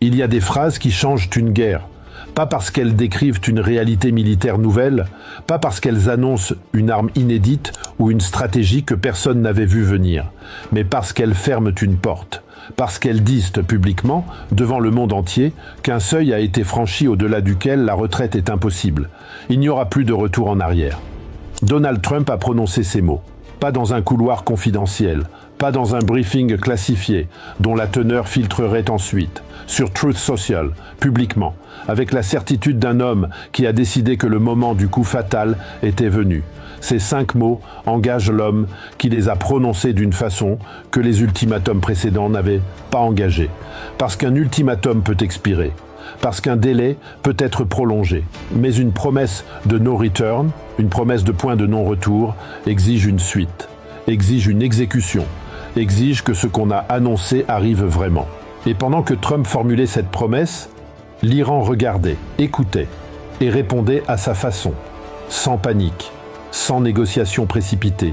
Il y a des phrases qui changent une guerre, pas parce qu'elles décrivent une réalité militaire nouvelle, pas parce qu'elles annoncent une arme inédite ou une stratégie que personne n'avait vue venir, mais parce qu'elles ferment une porte, parce qu'elles disent publiquement, devant le monde entier, qu'un seuil a été franchi au-delà duquel la retraite est impossible. Il n'y aura plus de retour en arrière. Donald Trump a prononcé ces mots, pas dans un couloir confidentiel, pas dans un briefing classifié, dont la teneur filtrerait ensuite, sur Truth Social, publiquement, avec la certitude d'un homme qui a décidé que le moment du coup fatal était venu. Ces 5 mots engagent l'homme qui les a prononcés d'une façon que les ultimatums précédents n'avaient pas engagée. Parce qu'un ultimatum peut expirer, parce qu'un délai peut être prolongé, mais une promesse de no return, une promesse de point de non-retour, exige une suite, exige une exécution, exige que ce qu'on a annoncé arrive vraiment. Et pendant que Trump formulait cette promesse, l'Iran regardait, écoutait et répondait à sa façon, sans panique, sans négociation précipitée,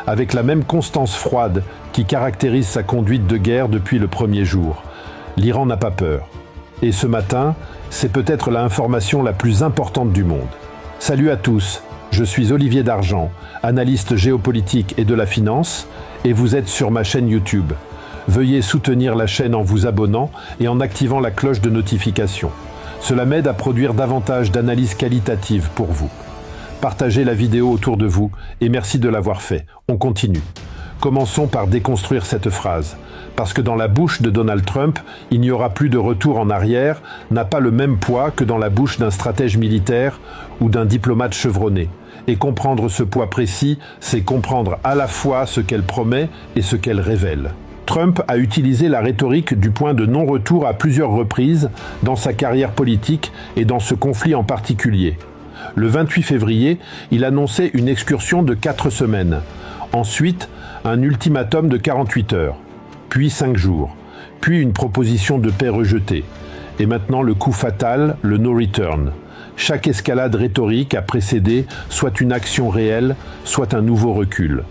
avec la même constance froide qui caractérise sa conduite de guerre depuis le premier jour. L'Iran n'a pas peur. Et ce matin, c'est peut-être l'information la plus importante du monde. Salut à tous, je suis Olivier Dargent, analyste géopolitique et de la finance, et vous êtes sur ma chaîne YouTube. Veuillez soutenir la chaîne en vous abonnant et en activant la cloche de notification. Cela m'aide à produire davantage d'analyses qualitatives pour vous. Partagez la vidéo autour de vous et merci de l'avoir fait. On continue. Commençons par déconstruire cette phrase. Parce que dans la bouche de Donald Trump, il n'y aura plus de retour en arrière, n'a pas le même poids que dans la bouche d'un stratège militaire ou d'un diplomate chevronné. Et comprendre ce poids précis, c'est comprendre à la fois ce qu'elle promet et ce qu'elle révèle. Trump a utilisé la rhétorique du point de non-retour à plusieurs reprises dans sa carrière politique et dans ce conflit en particulier. Le 28 février, il annonçait une excursion de 4 semaines. Ensuite, un ultimatum de 48 heures. Puis 5 jours. Puis une proposition de paix rejetée. Et maintenant le coup fatal, le no return. Chaque escalade rhétorique a précédé soit une action réelle, soit un nouveau recul.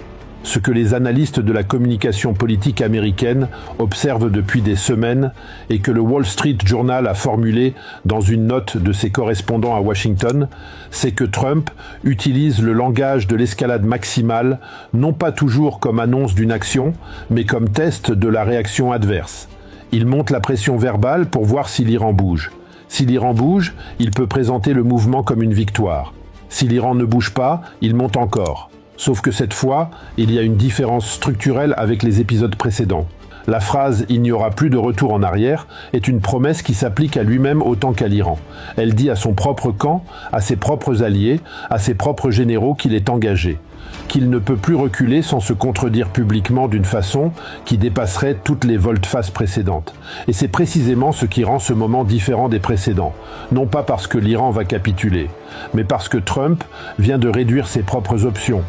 Ce que les analystes de la communication politique américaine observent depuis des semaines et que le Wall Street Journal a formulé dans une note de ses correspondants à Washington, c'est que Trump utilise le langage de l'escalade maximale, non pas toujours comme annonce d'une action, mais comme test de la réaction adverse. Il monte la pression verbale pour voir si l'Iran bouge. Si l'Iran bouge, il peut présenter le mouvement comme une victoire. Si l'Iran ne bouge pas, il monte encore. Sauf que cette fois, il y a une différence structurelle avec les épisodes précédents. La phrase « il n'y aura plus de retour en arrière » est une promesse qui s'applique à lui-même autant qu'à l'Iran. Elle dit à son propre camp, à ses propres alliés, à ses propres généraux qu'il est engagé, qu'il ne peut plus reculer sans se contredire publiquement d'une façon qui dépasserait toutes les volte-face précédentes. Et c'est précisément ce qui rend ce moment différent des précédents, non pas parce que l'Iran va capituler, mais parce que Trump vient de réduire ses propres options.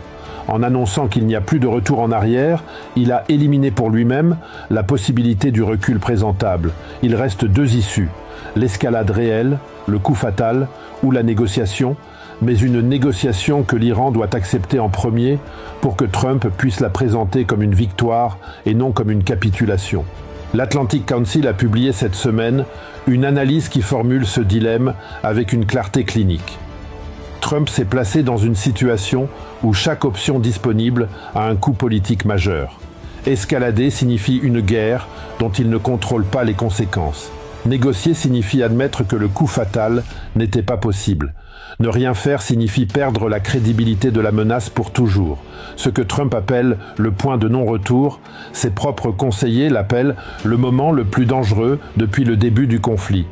En annonçant qu'il n'y a plus de retour en arrière, il a éliminé pour lui-même la possibilité du recul présentable. Il reste 2 issues, l'escalade réelle, le coup fatal, ou la négociation, mais une négociation que l'Iran doit accepter en premier pour que Trump puisse la présenter comme une victoire et non comme une capitulation. L'Atlantic Council a publié cette semaine une analyse qui formule ce dilemme avec une clarté clinique. Trump s'est placé dans une situation où chaque option disponible a un coût politique majeur. Escalader signifie une guerre dont il ne contrôle pas les conséquences. Négocier signifie admettre que le coup fatal n'était pas possible. Ne rien faire signifie perdre la crédibilité de la menace pour toujours. Ce que Trump appelle le point de non-retour, ses propres conseillers l'appellent le moment le plus dangereux depuis le début du conflit.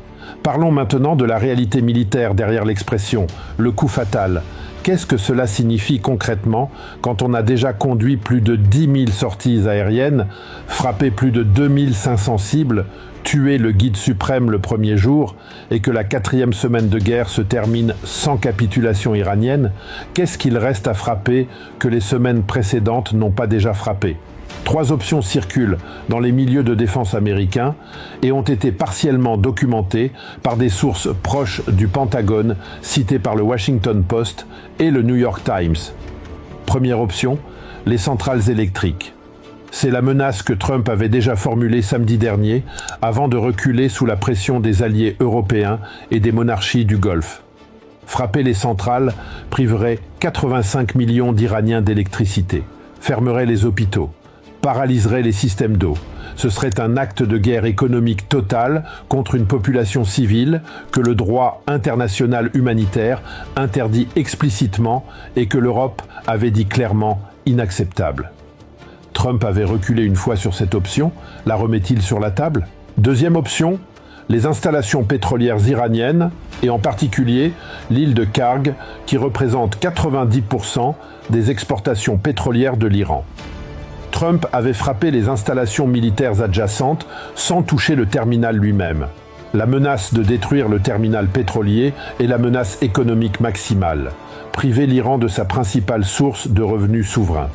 Parlons maintenant de la réalité militaire derrière l'expression « le coup fatal ». Qu'est-ce que cela signifie concrètement quand on a déjà conduit plus de 10 000 sorties aériennes, frappé plus de 2500 cibles, tué le guide suprême le premier jour et que la 4e semaine de guerre se termine sans capitulation iranienne? Qu'est-ce qu'il reste à frapper que les semaines précédentes n'ont pas déjà frappé? 3 options circulent dans les milieux de défense américains et ont été partiellement documentées par des sources proches du Pentagone citées par le Washington Post et le New York Times. Première option, les centrales électriques. C'est la menace que Trump avait déjà formulée samedi dernier, avant de reculer sous la pression des alliés européens et des monarchies du Golfe. Frapper les centrales priverait 85 millions d'Iraniens d'électricité, fermerait les hôpitaux, paralyserait les systèmes d'eau. Ce serait un acte de guerre économique total contre une population civile que le droit international humanitaire interdit explicitement et que l'Europe avait dit clairement inacceptable. Trump avait reculé une fois sur cette option, la remet-il sur la table? Deuxième option, les installations pétrolières iraniennes, et en particulier l'île de Karg, qui représente 90% des exportations pétrolières de l'Iran. Trump avait frappé les installations militaires adjacentes sans toucher le terminal lui-même. La menace de détruire le terminal pétrolier est la menace économique maximale, priver l'Iran de sa principale source de revenus souverains.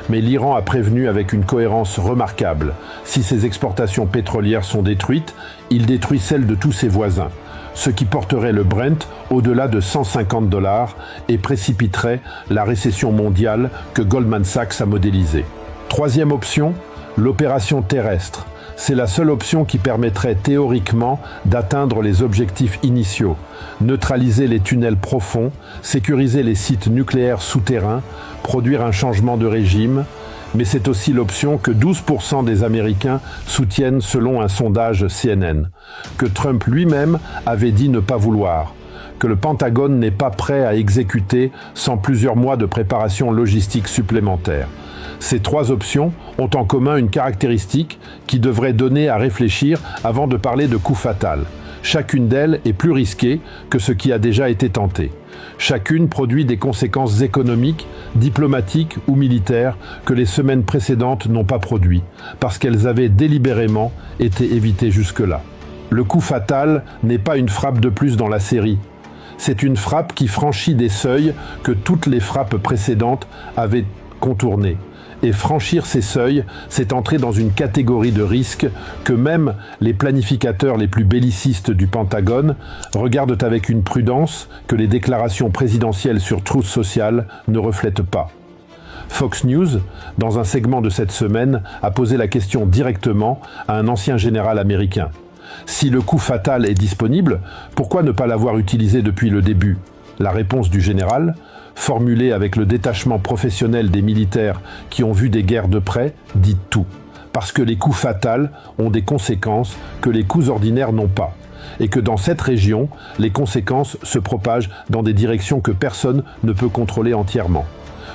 Mais l'Iran a prévenu avec une cohérence remarquable. Si ses exportations pétrolières sont détruites, il détruit celles de tous ses voisins, ce qui porterait le Brent au-delà de 150 $ et précipiterait la récession mondiale que Goldman Sachs a modélisée. Troisième option, l'opération terrestre. C'est la seule option qui permettrait théoriquement d'atteindre les objectifs initiaux, neutraliser les tunnels profonds, sécuriser les sites nucléaires souterrains, produire un changement de régime, mais c'est aussi l'option que 12% des Américains soutiennent selon un sondage CNN, que Trump lui-même avait dit ne pas vouloir, que le Pentagone n'est pas prêt à exécuter sans plusieurs mois de préparation logistique supplémentaire. Ces trois options ont en commun une caractéristique qui devrait donner à réfléchir avant de parler de coup fatal. Chacune d'elles est plus risquée que ce qui a déjà été tenté. Chacune produit des conséquences économiques, diplomatiques ou militaires que les semaines précédentes n'ont pas produit, parce qu'elles avaient délibérément été évitées jusque-là. Le coup fatal n'est pas une frappe de plus dans la série. C'est une frappe qui franchit des seuils que toutes les frappes précédentes avaient contournés. Et franchir ces seuils, c'est entrer dans une catégorie de risques que même les planificateurs les plus bellicistes du Pentagone regardent avec une prudence que les déclarations présidentielles sur Truth Social ne reflètent pas. Fox News, dans un segment de cette semaine, a posé la question directement à un ancien général américain. Si le coup fatal est disponible, pourquoi ne pas l'avoir utilisé depuis le début? La réponse du général, formulée avec le détachement professionnel des militaires qui ont vu des guerres de près, dit tout. Parce que les coups fatals ont des conséquences que les coups ordinaires n'ont pas. Et que dans cette région, les conséquences se propagent dans des directions que personne ne peut contrôler entièrement.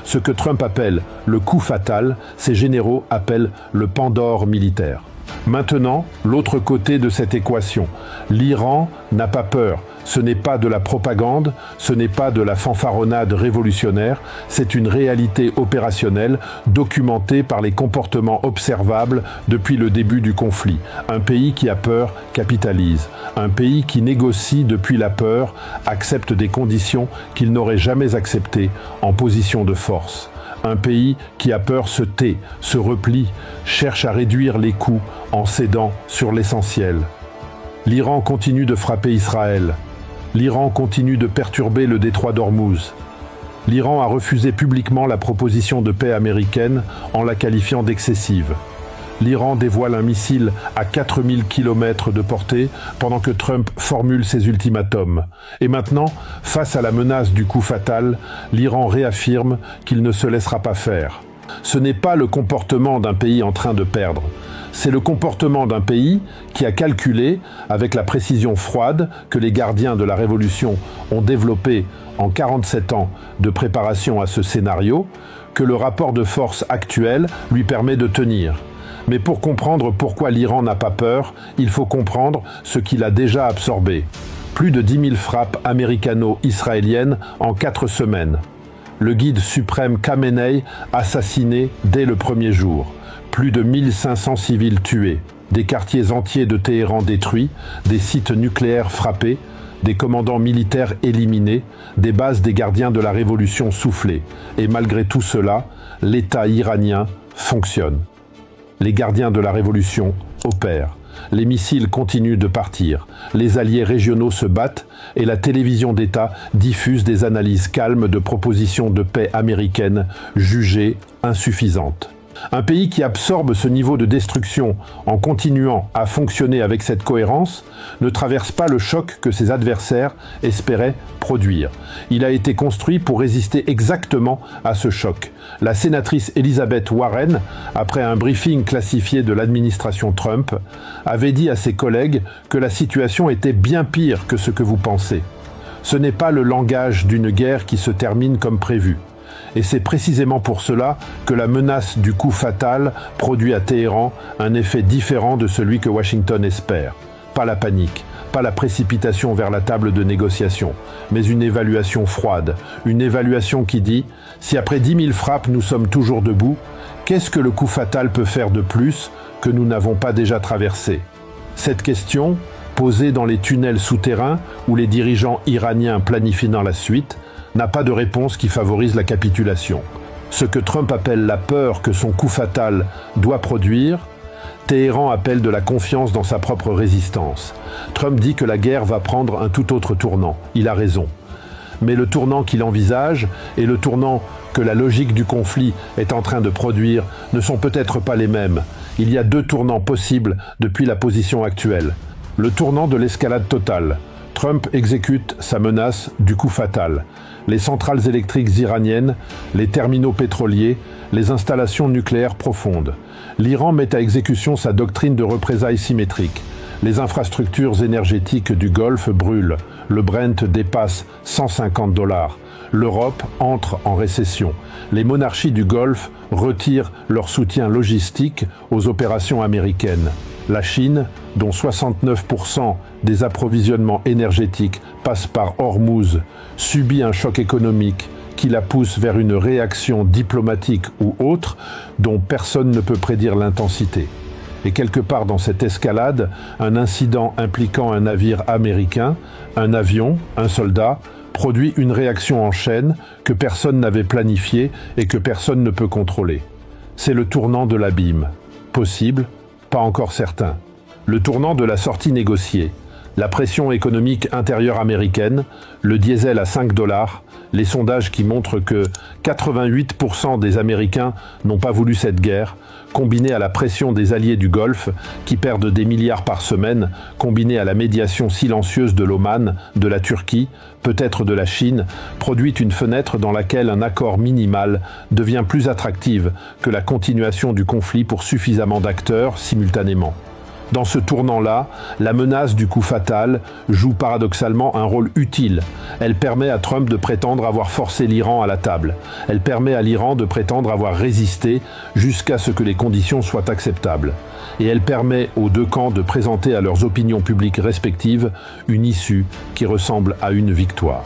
Ce que Trump appelle le coup fatal, ses généraux appellent le Pandore militaire. Maintenant, l'autre côté de cette équation. L'Iran n'a pas peur. Ce n'est pas de la propagande, ce n'est pas de la fanfaronnade révolutionnaire, c'est une réalité opérationnelle documentée par les comportements observables depuis le début du conflit. Un pays qui a peur capitalise. Un pays qui négocie depuis la peur accepte des conditions qu'il n'aurait jamais acceptées en position de force. Un pays qui a peur se tait, se replie, cherche à réduire les coûts en cédant sur l'essentiel. L'Iran continue de frapper Israël. L'Iran continue de perturber le détroit d'Ormuz. L'Iran a refusé publiquement la proposition de paix américaine en la qualifiant d'excessive. L'Iran dévoile un missile à 4000 km de portée pendant que Trump formule ses ultimatums. Et maintenant, face à la menace du coup fatal, l'Iran réaffirme qu'il ne se laissera pas faire. Ce n'est pas le comportement d'un pays en train de perdre. C'est le comportement d'un pays qui a calculé, avec la précision froide que les gardiens de la Révolution ont développée en 47 ans de préparation à ce scénario, que le rapport de force actuel lui permet de tenir. Mais pour comprendre pourquoi l'Iran n'a pas peur, il faut comprendre ce qu'il a déjà absorbé. Plus de 10 000 frappes américano-israéliennes en 4 semaines. Le guide suprême Khamenei assassiné dès le premier jour. Plus de 1500 civils tués, des quartiers entiers de Téhéran détruits, des sites nucléaires frappés, des commandants militaires éliminés, des bases des gardiens de la Révolution soufflées. Et malgré tout cela, l'État iranien fonctionne. Les gardiens de la Révolution opèrent. Les missiles continuent de partir. Les alliés régionaux se battent et la télévision d'État diffuse des analyses calmes de propositions de paix américaines jugées insuffisantes. Un pays qui absorbe ce niveau de destruction en continuant à fonctionner avec cette cohérence ne traverse pas le choc que ses adversaires espéraient produire. Il a été construit pour résister exactement à ce choc. La sénatrice Elizabeth Warren, après un briefing classifié de l'administration Trump, avait dit à ses collègues que la situation était bien pire que ce que vous pensez. Ce n'est pas le langage d'une guerre qui se termine comme prévu. Et c'est précisément pour cela que la menace du coup fatal produit à Téhéran un effet différent de celui que Washington espère. Pas la panique, pas la précipitation vers la table de négociation, mais une évaluation froide, une évaluation qui dit « Si après 10 000 frappes nous sommes toujours debout, qu'est-ce que le coup fatal peut faire de plus que nous n'avons pas déjà traversé ?» Cette question, posée dans les tunnels souterrains où les dirigeants iraniens planifient dans la suite, n'a pas de réponse qui favorise la capitulation. Ce que Trump appelle la peur que son coup fatal doit produire, Téhéran appelle de la confiance dans sa propre résistance. Trump dit que la guerre va prendre un tout autre tournant. Il a raison. Mais le tournant qu'il envisage et le tournant que la logique du conflit est en train de produire ne sont peut-être pas les mêmes. Il y a deux tournants possibles depuis la position actuelle. Le tournant de l'escalade totale. Trump exécute sa menace du coup fatal. Les centrales électriques iraniennes, les terminaux pétroliers, les installations nucléaires profondes. L'Iran met à exécution sa doctrine de représailles symétriques. Les infrastructures énergétiques du Golfe brûlent. Le Brent dépasse $150. L'Europe entre en récession. Les monarchies du Golfe retirent leur soutien logistique aux opérations américaines. La Chine, dont 69% des approvisionnements énergétiques passent par Hormuz, subit un choc économique qui la pousse vers une réaction diplomatique ou autre dont personne ne peut prédire l'intensité. Et quelque part dans cette escalade, un incident impliquant un navire américain, un avion, un soldat, produit une réaction en chaîne que personne n'avait planifiée et que personne ne peut contrôler. C'est le tournant de l'abîme. Possible, pas encore certain. Le tournant de la sortie négociée. La pression économique intérieure américaine, le diesel à $5, les sondages qui montrent que 88% des Américains n'ont pas voulu cette guerre, combiné à la pression des alliés du Golfe qui perdent des milliards par semaine, combiné à la médiation silencieuse de l'Oman, de la Turquie, peut-être de la Chine, produit une fenêtre dans laquelle un accord minimal devient plus attractif que la continuation du conflit pour suffisamment d'acteurs simultanément. Dans ce tournant-là, la menace du coup fatal joue paradoxalement un rôle utile. Elle permet à Trump de prétendre avoir forcé l'Iran à la table. Elle permet à l'Iran de prétendre avoir résisté jusqu'à ce que les conditions soient acceptables. Et elle permet aux deux camps de présenter à leurs opinions publiques respectives une issue qui ressemble à une victoire.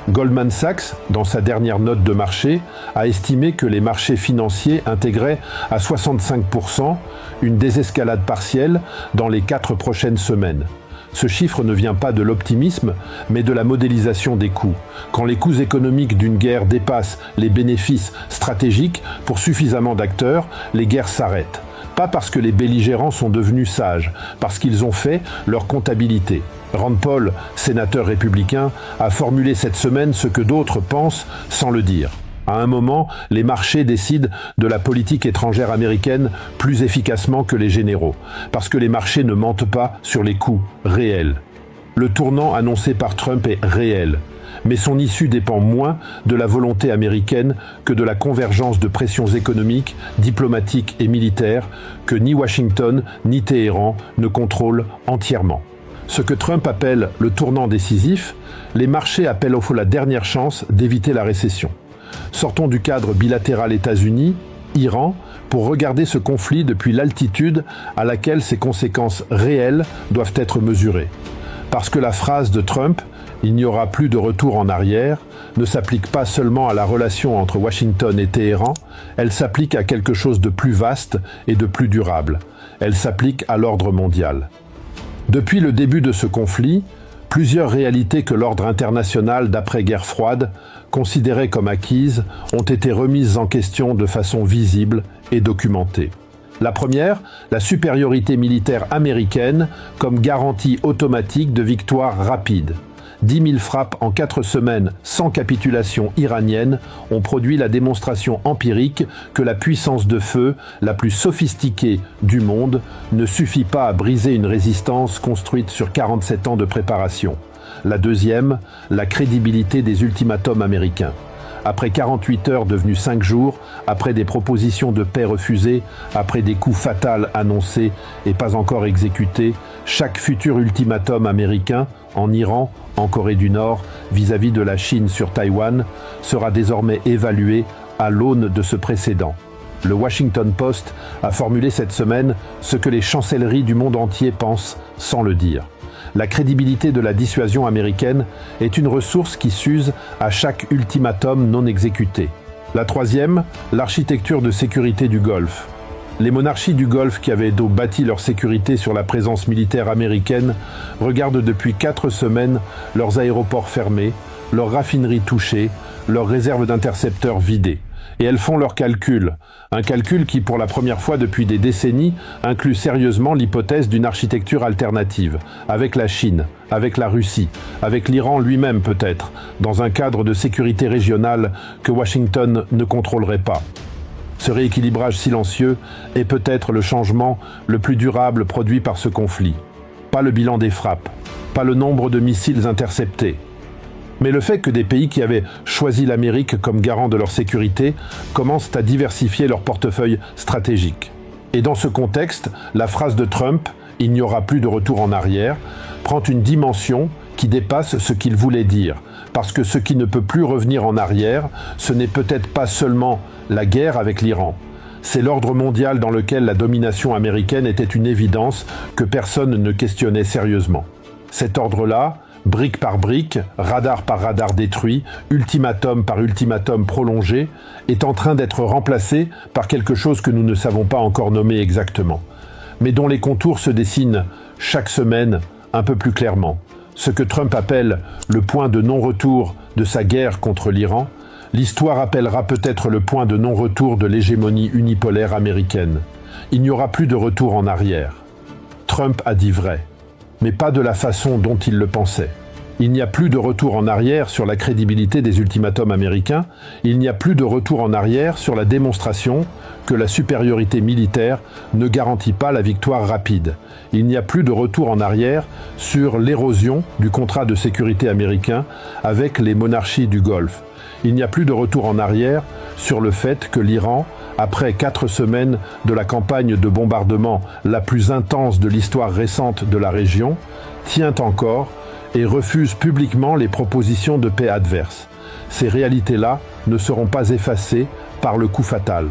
Goldman Sachs, dans sa dernière note de marché, a estimé que les marchés financiers intégraient à 65% une désescalade partielle dans les 4 prochaines semaines. Ce chiffre ne vient pas de l'optimisme, mais de la modélisation des coûts. Quand les coûts économiques d'une guerre dépassent les bénéfices stratégiques pour suffisamment d'acteurs, les guerres s'arrêtent. Pas parce que les belligérants sont devenus sages, parce qu'ils ont fait leur comptabilité. Rand Paul, sénateur républicain, a formulé cette semaine ce que d'autres pensent sans le dire. À un moment, les marchés décident de la politique étrangère américaine plus efficacement que les généraux, parce que les marchés ne mentent pas sur les coûts réels. Le tournant annoncé par Trump est réel, mais son issue dépend moins de la volonté américaine que de la convergence de pressions économiques, diplomatiques et militaires que ni Washington ni Téhéran ne contrôlent entièrement. Ce que Trump appelle le tournant décisif, les marchés appellent la dernière chance d'éviter la récession. Sortons du cadre bilatéral États-Unis-Iran pour regarder ce conflit depuis l'altitude à laquelle ses conséquences réelles doivent être mesurées. Parce que la phrase de Trump « il n'y aura plus de retour en arrière » ne s'applique pas seulement à la relation entre Washington et Téhéran, elle s'applique à quelque chose de plus vaste et de plus durable. Elle s'applique à l'ordre mondial. Depuis le début de ce conflit, plusieurs réalités que l'ordre international d'après-guerre froide, considérées comme acquises, ont été remises en question de façon visible et documentée. La première, la supériorité militaire américaine comme garantie automatique de victoire rapide. 10 000 frappes en 4 semaines sans capitulation iranienne ont produit la démonstration empirique que la puissance de feu la plus sophistiquée du monde ne suffit pas à briser une résistance construite sur 47 ans de préparation. La deuxième, la crédibilité des ultimatums américains. Après 48 heures devenues 5 jours, après des propositions de paix refusées, après des coups fatals annoncés et pas encore exécutés, chaque futur ultimatum américain, en Iran, en Corée du Nord, vis-à-vis de la Chine sur Taïwan, sera désormais évalué à l'aune de ce précédent. Le Washington Post a formulé cette semaine ce que les chancelleries du monde entier pensent sans le dire. La crédibilité de la dissuasion américaine est une ressource qui s'use à chaque ultimatum non exécuté. La troisième, l'architecture de sécurité du Golfe. Les monarchies du Golfe qui avaient bâti leur sécurité sur la présence militaire américaine regardent depuis 4 semaines leurs aéroports fermés, leurs raffineries touchées, leurs réserves d'intercepteurs vidées. Et elles font leurs calculs. Un calcul qui, pour la première fois depuis des décennies, inclut sérieusement l'hypothèse d'une architecture alternative, avec la Chine, avec la Russie, avec l'Iran lui-même peut-être, dans un cadre de sécurité régionale que Washington ne contrôlerait pas. Ce rééquilibrage silencieux est peut-être le changement le plus durable produit par ce conflit. Pas le bilan des frappes, pas le nombre de missiles interceptés, mais le fait que des pays qui avaient choisi l'Amérique comme garant de leur sécurité commencent à diversifier leur portefeuille stratégique. Et dans ce contexte, la phrase de Trump « il n'y aura plus de retour en arrière » prend une dimension qui dépasse ce qu'il voulait dire, parce que ce qui ne peut plus revenir en arrière, ce n'est peut-être pas seulement la guerre avec l'Iran. C'est l'ordre mondial dans lequel la domination américaine était une évidence que personne ne questionnait sérieusement. Cet ordre-là, brique par brique, radar par radar détruit, ultimatum par ultimatum prolongé, est en train d'être remplacé par quelque chose que nous ne savons pas encore nommer exactement, mais dont les contours se dessinent chaque semaine un peu plus clairement. Ce que Trump appelle le point de non-retour de sa guerre contre l'Iran, l'histoire appellera peut-être le point de non-retour de l'hégémonie unipolaire américaine. Il n'y aura plus de retour en arrière. Trump a dit vrai, mais pas de la façon dont il le pensait. Il n'y a plus de retour en arrière sur la crédibilité des ultimatums américains, il n'y a plus de retour en arrière sur la démonstration que la supériorité militaire ne garantit pas la victoire rapide. Il n'y a plus de retour en arrière sur l'érosion du contrat de sécurité américain avec les monarchies du Golfe. Il n'y a plus de retour en arrière sur le fait que l'Iran, après 4 semaines de la campagne de bombardement la plus intense de l'histoire récente de la région, tient encore et refuse publiquement les propositions de paix adverses. Ces réalités-là ne seront pas effacées par le coup fatal,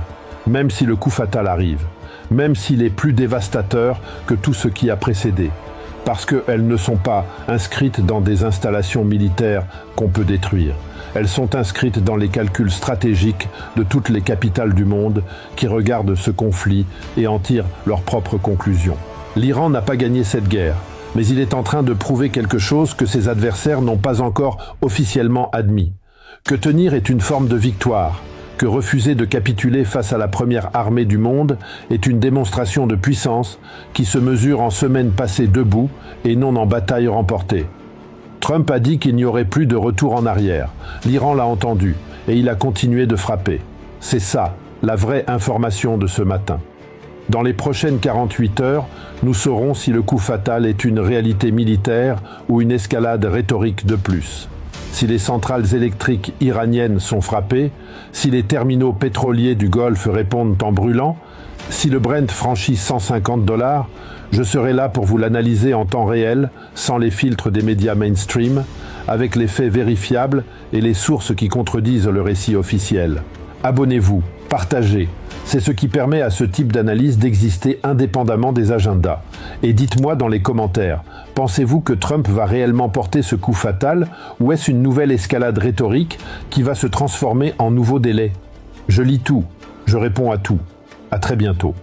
même si le coup fatal arrive, même s'il est plus dévastateur que tout ce qui a précédé, parce qu'elles ne sont pas inscrites dans des installations militaires qu'on peut détruire. Elles sont inscrites dans les calculs stratégiques de toutes les capitales du monde qui regardent ce conflit et en tirent leurs propres conclusions. L'Iran n'a pas gagné cette guerre, mais il est en train de prouver quelque chose que ses adversaires n'ont pas encore officiellement admis. Que tenir est une forme de victoire, que refuser de capituler face à la première armée du monde est une démonstration de puissance qui se mesure en semaines passées debout et non en bataille remportée. Trump a dit qu'il n'y aurait plus de retour en arrière. L'Iran l'a entendu et il a continué de frapper. C'est ça, la vraie information de ce matin. Dans les prochaines 48 heures, nous saurons si le coup fatal est une réalité militaire ou une escalade rhétorique de plus. Si les centrales électriques iraniennes sont frappées, si les terminaux pétroliers du Golfe répondent en brûlant, si le Brent franchit $150, je serai là pour vous l'analyser en temps réel, sans les filtres des médias mainstream, avec les faits vérifiables et les sources qui contredisent le récit officiel. Abonnez-vous, partagez. C'est ce qui permet à ce type d'analyse d'exister indépendamment des agendas. Et dites-moi dans les commentaires, pensez-vous que Trump va réellement porter ce coup fatal ou est-ce une nouvelle escalade rhétorique qui va se transformer en nouveau délai? Je lis tout, je réponds à tout. À très bientôt.